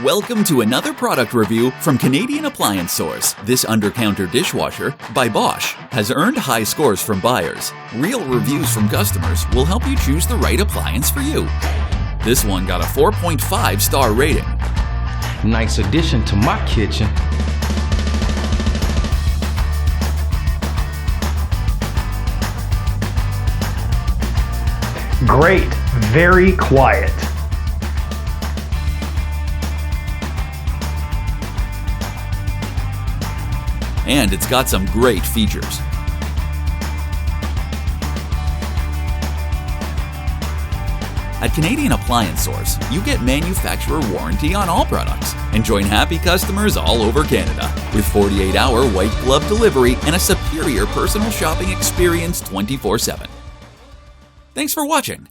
Welcome to another product review from Canadian Appliance Source. This Undercounter Dishwasher by Bosch has earned high scores from buyers. Real reviews from customers will help you choose the right appliance for you. This one got a 4.5-star rating. Nice addition to my kitchen. Great, very quiet. And it's got some great features. At Canadian Appliance Source, you get manufacturer warranty on all products and join happy customers all over Canada with 48-hour white glove delivery and a superior personal shopping experience 24/7. Thanks for watching.